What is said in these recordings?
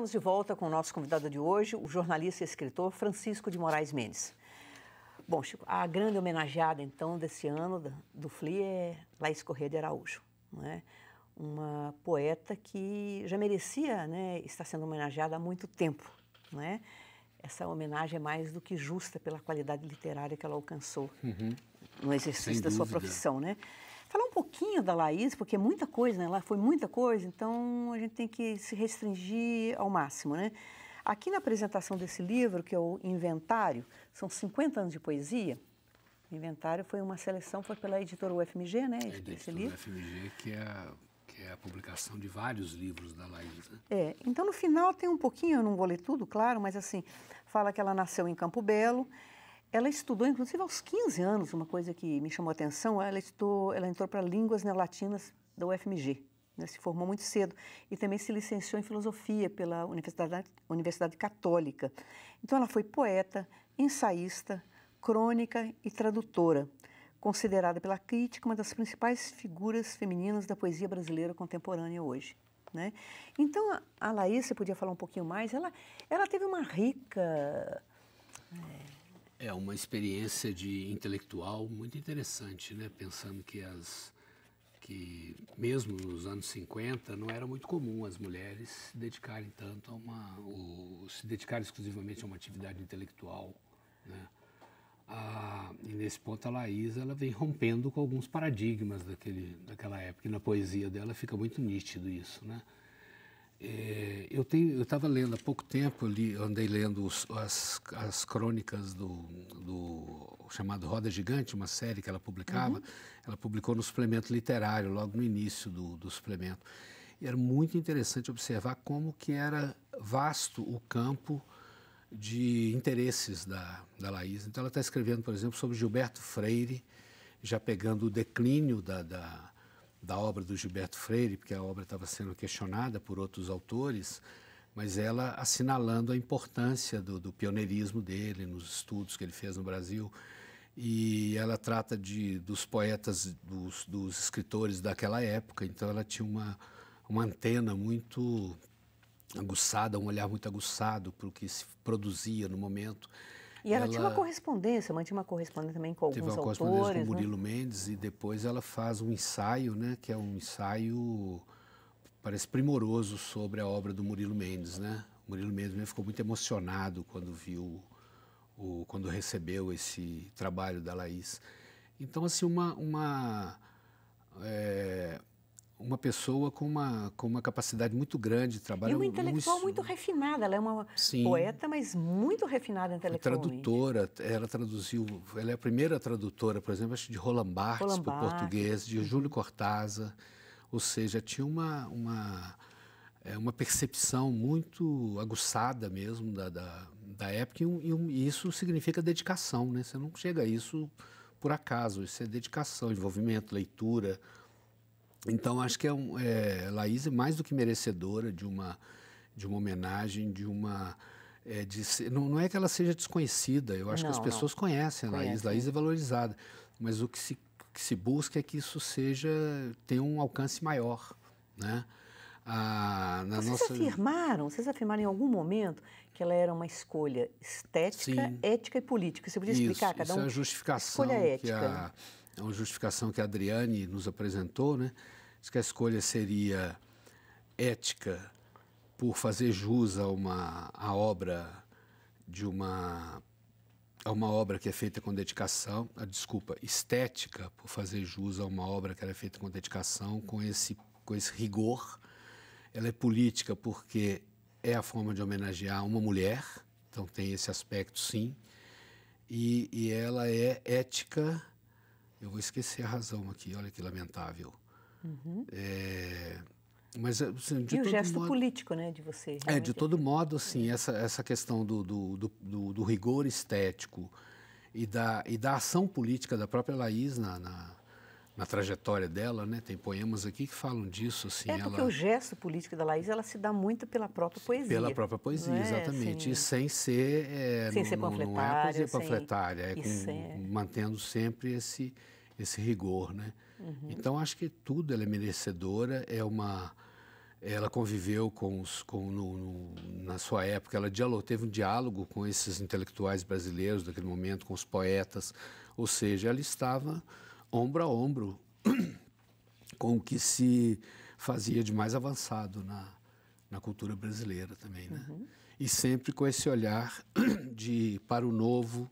estamos de volta com o nosso convidado de hoje, o jornalista e escritor Francisco de Moraes Mendes. Bom, Chico, a grande homenageada, então, desse ano do FLI é Laís Corrêa de Araújo, não é? Uma poeta que já merecia, né, estar sendo homenageada há muito tempo, não é? Essa homenagem é mais do que justa pela qualidade literária que ela alcançou no exercício da sua profissão, né? Falar um pouquinho da Laís, porque é muita coisa, né? Ela foi muita coisa, então a gente tem que se restringir ao máximo, né? Aqui na apresentação desse livro, que é o Inventário, são 50 anos de poesia. O Inventário foi uma seleção, foi pela editora UFMG, né? É da editora UFMG, que é a publicação de vários livros da Laís, né? É, então no final tem um pouquinho, eu não vou ler tudo, claro, mas assim, fala que ela nasceu em Campo Belo. Ela estudou, inclusive, aos 15 anos, uma coisa que me chamou a atenção, ela entrou para Línguas Neolatinas da UFMG, né, se formou muito cedo, e também se licenciou em Filosofia pela Universidade Católica. Então, ela foi poeta, ensaísta, crônica e tradutora, considerada pela crítica uma das principais figuras femininas da poesia brasileira contemporânea hoje, né? Então, a Laís, você podia falar um pouquinho mais, ela teve uma rica... É uma experiência de intelectual muito interessante, né? Pensando que mesmo nos anos 50 não era muito comum as mulheres se dedicarem tanto se dedicarem exclusivamente a uma atividade intelectual, né? E nesse ponto a Laís ela vem rompendo com alguns paradigmas daquela época, e na poesia dela fica muito nítido isso, né? Eu estava lendo há pouco tempo, andei lendo as crônicas do chamado Roda Gigante, uma série que ela publicava. Ela publicou no suplemento literário, logo no início do suplemento. E era muito interessante observar como que era vasto o campo de interesses da Laís. Então ela está escrevendo, por exemplo, sobre Gilberto Freire, já pegando o declínio da obra do Gilberto Freire, porque a obra estava sendo questionada por outros autores, mas ela assinalando a importância do pioneirismo dele nos estudos que ele fez no Brasil. E ela trata dos poetas, dos escritores daquela época, então ela tinha uma antena muito aguçada, um olhar muito aguçado para o que se produzia no momento. E ela tinha uma correspondência, mantinha uma correspondência também com alguns autores. Teve uma correspondência com Murilo Mendes, e depois ela faz um ensaio, né, que é um ensaio, parece primoroso, sobre a obra do Murilo Mendes, né? O Murilo Mendes ficou muito emocionado quando quando recebeu esse trabalho da Laís. Então, assim, uma pessoa com uma capacidade muito grande de trabalho. E uma intelectual muito refinada, ela é uma poeta, mas muito refinada intelectualmente. Tradutora, ela é a primeira tradutora, por exemplo, acho de Roland Barthes para o português, de Júlio Cortázar, ou seja, tinha uma percepção muito aguçada mesmo da época, e isso significa dedicação, né? Você não chega a isso por acaso, isso é dedicação, envolvimento, leitura. Então, acho que Laís é mais do que merecedora de uma homenagem, não é que ela seja desconhecida, eu acho que as pessoas conhecem a Laís. Laís é valorizada, mas o que se busca é que isso tenha um alcance maior, né? Vocês afirmaram em algum momento que ela era uma escolha estética, ética e política. Você podia explicar cada um? Isso é a justificação, escolha ética. É uma justificação que a Adriane nos apresentou, né? Diz que a escolha seria ética por fazer jus a uma obra que é feita com dedicação, estética por fazer jus a uma obra que é feita com dedicação, com esse rigor. Ela é política porque é a forma de homenagear uma mulher, então tem esse aspecto, sim, e ela é ética. Eu vou esquecer a razão aqui, olha que lamentável. Mas, assim, e o gesto político, né, de você. De todo modo, assim, essa questão do rigor estético e da ação política da própria Laís na trajetória dela, né? Tem poemas aqui que falam disso, assim. Porque o gesto político da Laís, ela se dá muito pela própria poesia. Pela própria poesia, exatamente. E sem ser... sem ser panfletária. Não é a poesia panfletária, mantendo sempre esse rigor, né? Então, acho que tudo ela é merecedora, ela conviveu na sua época, ela teve um diálogo com esses intelectuais brasileiros daquele momento, com os poetas, ou seja, ela estava ombro a ombro com o que se fazia de mais avançado na cultura brasileira também, né? E sempre com esse olhar para o novo,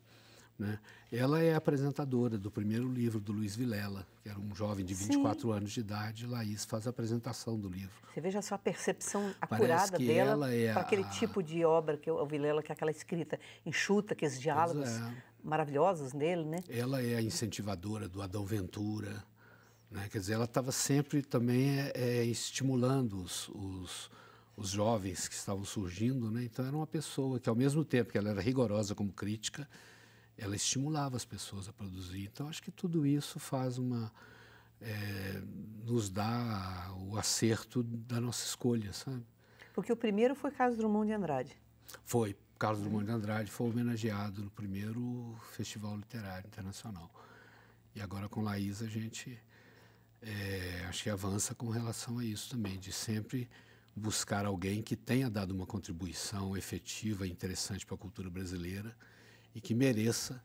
né? Ela é apresentadora do primeiro livro do Luiz Vilela, que era um jovem de 24 anos de idade. Laís faz a apresentação do livro. Você veja só a percepção acurada dela para aquele tipo de obra que o Vilela, que é aquela escrita enxuta, aqueles diálogos maravilhosos dele, né? Ela é a incentivadora do Adão Ventura, né? Quer dizer, ela estava sempre também estimulando os jovens que estavam surgindo, né? Então era uma pessoa que, ao mesmo tempo que ela era rigorosa como crítica, ela estimulava as pessoas a produzir. Então, acho que tudo isso faz nos dá o acerto da nossa escolha, sabe? Porque o primeiro foi Carlos Drummond de Andrade. Foi. Carlos Drummond de Andrade foi homenageado no primeiro Festival Literário Internacional. E agora, com Laís, a gente acho que avança com relação a isso também, de sempre buscar alguém que tenha dado uma contribuição efetiva e interessante para a cultura brasileira e que mereça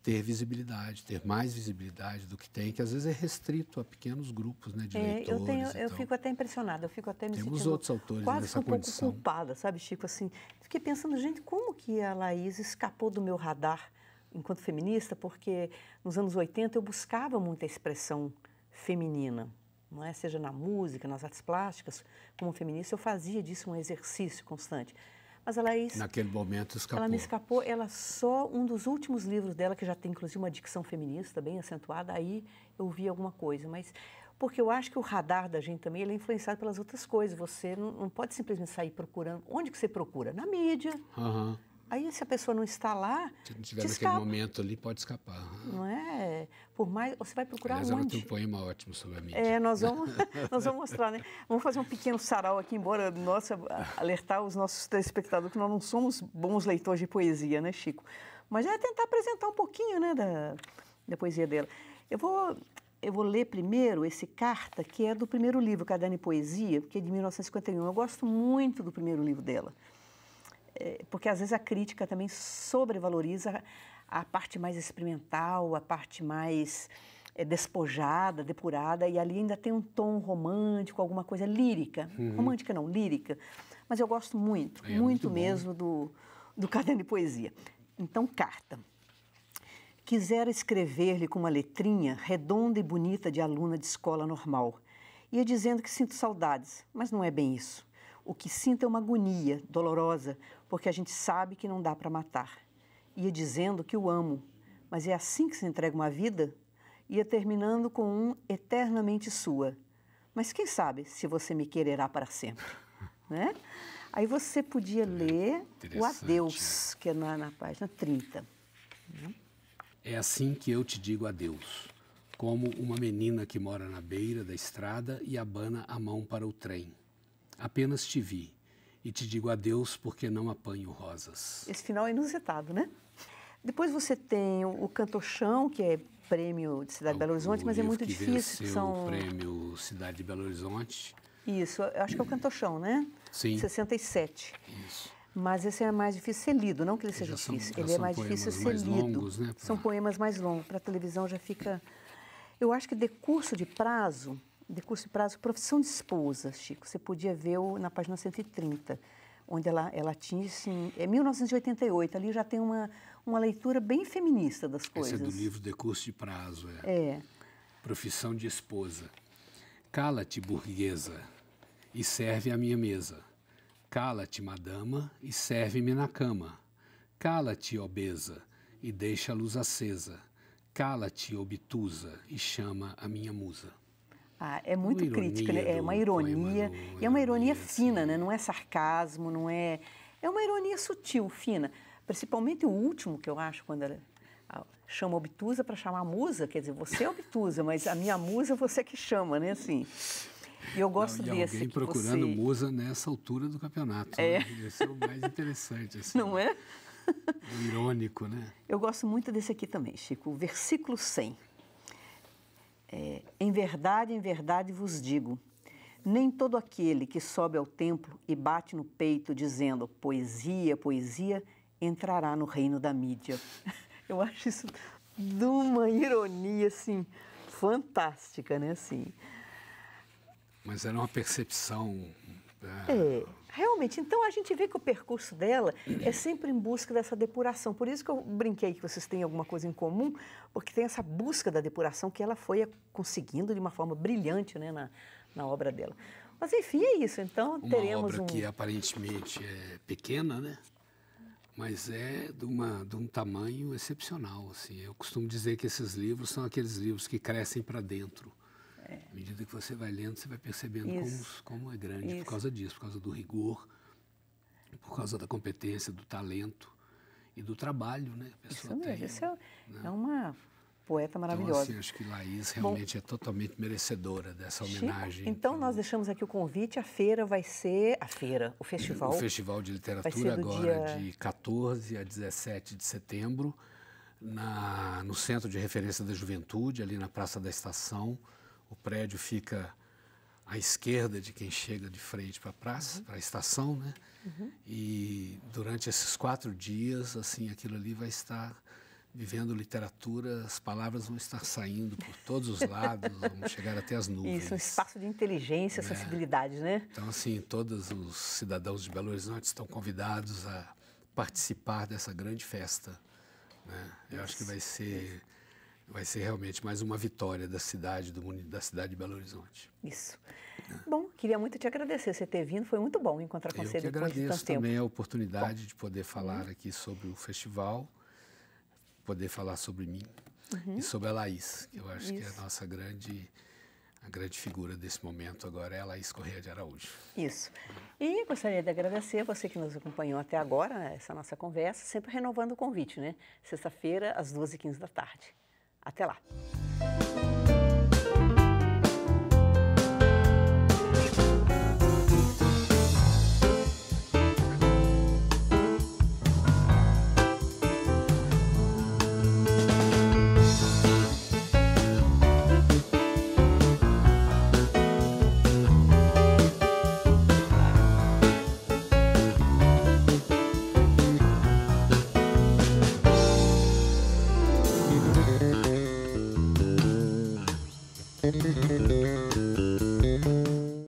ter visibilidade, ter mais visibilidade do que tem, que às vezes é restrito a pequenos grupos, né, de leitores. Eu fico até impressionada, eu fico até me Temos sentindo outros autores quase nessa um pouco condição. culpada, sabe, Chico? Assim, fiquei pensando, gente, como que a Laís escapou do meu radar enquanto feminista? Porque nos anos 80 eu buscava muita expressão feminina, não é? Seja na música, nas artes plásticas, como feminista eu fazia disso um exercício constante. Mas a Laís, naquele momento, escapou. Ela me escapou. Um dos últimos livros dela, que já tem inclusive uma dicção feminista bem acentuada, aí eu vi alguma coisa. Mas porque eu acho que o radar da gente também ele é influenciado pelas outras coisas. Você não pode simplesmente sair procurando. Onde que você procura? Na mídia. Aí, se a pessoa não está lá, se não estiver naquele momento ali, pode escapar. Não é? Por mais, você vai procurar Aliás, onde? ela tem um poema ótimo sobre a mídia. Nós vamos mostrar, né? Vamos fazer um pequeno sarau aqui, embora alertar os nossos telespectadores que nós não somos bons leitores de poesia, né, Chico? Mas é tentar apresentar um pouquinho, né, da poesia dela. Eu vou ler primeiro esse Carta, que é do primeiro livro, Caderno e Poesia, que é de 1951. Eu gosto muito do primeiro livro dela. Porque às vezes a crítica também sobrevaloriza a parte mais experimental, a parte mais despojada, depurada, e ali ainda tem um tom romântico, alguma coisa lírica. Romântica não, lírica. Mas eu gosto muito mesmo do Caderno de Poesia. Então, Carta. Quisera escrever-lhe com uma letrinha redonda e bonita de aluna de escola normal. Ia dizendo que sinto saudades, mas não é bem isso. O que sinto é uma agonia dolorosa, porque a gente sabe que não dá para matar. Ia dizendo que o amo, mas é assim que se entrega uma vida? Ia terminando com um eternamente sua. Mas quem sabe se você me quererá para sempre, né? Aí você podia ler o Adeus, que é na página 30. É assim que eu te digo adeus, como uma menina que mora na beira da estrada e abana a mão para o trem. Apenas te vi e te digo adeus porque não apanho rosas. Esse final é inusitado, né? Depois você tem o Cantochão, que é prêmio de Cidade de Belo Horizonte, mas é muito difícil. O prêmio Cidade de Belo Horizonte. Isso, eu acho que é o Cantochão, né? Sim. 67. Isso. Mas esse é mais difícil ser lido, não que ele seja difícil. Ele é mais difícil ser lido. Longos, né? São poemas mais longos. Para a televisão já fica... Eu acho que decurso de prazo, profissão de esposa, Chico, você podia ver na página 130, onde ela atinge, assim, é 1988, ali já tem uma leitura bem feminista das coisas. Esse é do livro Decurso de Prazo, É. Profissão de esposa. Cala-te, burguesa, e serve à minha mesa. Cala-te, madama, e serve-me na cama. Cala-te, obesa, e deixa a luz acesa. Cala-te, obtusa, e chama a minha musa. É muito crítica, né? É uma ironia, e é uma ironia fina, assim, né? Não é sarcasmo, não é... É uma ironia sutil, fina. Principalmente o último, que eu acho, quando ela chama obtusa para chamar musa, quer dizer, você é obtusa, mas a minha musa você que chama, né? Assim, e eu gosto desse. Alguém procurando musa nessa altura do campeonato. Né? Esse é o mais interessante. Assim, não é? O irônico, né? Eu gosto muito desse aqui também, Chico. O versículo 100. Em verdade vos digo, Nem todo aquele que sobe ao templo e bate no peito dizendo poesia, poesia, entrará no reino da mídia. Eu acho isso de uma ironia, assim, fantástica, né, assim. Mas era uma percepção... Realmente. Então, a gente vê que o percurso dela é sempre em busca dessa depuração. Por isso que eu brinquei que vocês têm alguma coisa em comum, porque tem essa busca da depuração que ela foi conseguindo de uma forma brilhante, né, na obra dela. Mas, enfim, é isso. Então, teremos uma obra que aparentemente é pequena, né? Mas é de um tamanho excepcional, assim. Eu costumo dizer que esses livros são aqueles livros que crescem para dentro. À medida que você vai lendo, você vai percebendo como é grande, por causa disso, por causa do rigor, por causa da competência, do talento e do trabalho, né? A pessoa isso mesmo, tem, isso né? É uma poeta maravilhosa. Então, assim, acho que Laís realmente é totalmente merecedora dessa homenagem. Então, nós deixamos aqui o convite, a feira vai ser, o festival... O Festival de Literatura agora de 14 a 17 de setembro, no Centro de Referência da Juventude, ali na Praça da Estação. O prédio fica à esquerda de quem chega de frente para a praça, para a estação, né? E durante esses 4 dias, assim, aquilo ali vai estar vivendo literatura, as palavras vão estar saindo por todos os lados, vão chegar até as nuvens. Isso, um espaço de inteligência, sensibilidade, né? Então, assim, todos os cidadãos de Belo Horizonte estão convidados a participar dessa grande festa, né? Eu acho que vai ser realmente mais uma vitória da cidade, da cidade de Belo Horizonte. Isso. Bom, queria muito te agradecer você ter vindo, foi muito bom encontrar com você depois de tanto tempo. Eu que agradeço também a oportunidade de poder falar aqui sobre o festival, poder falar sobre mim e sobre a Laís, que eu acho que é a nossa grande figura desse momento agora, é a Laís Corrêa de Araújo. Isso. E gostaria de agradecer a você que nos acompanhou até agora, essa nossa conversa, sempre renovando o convite, né? Sexta-feira, às 2h15 da tarde. Até lá.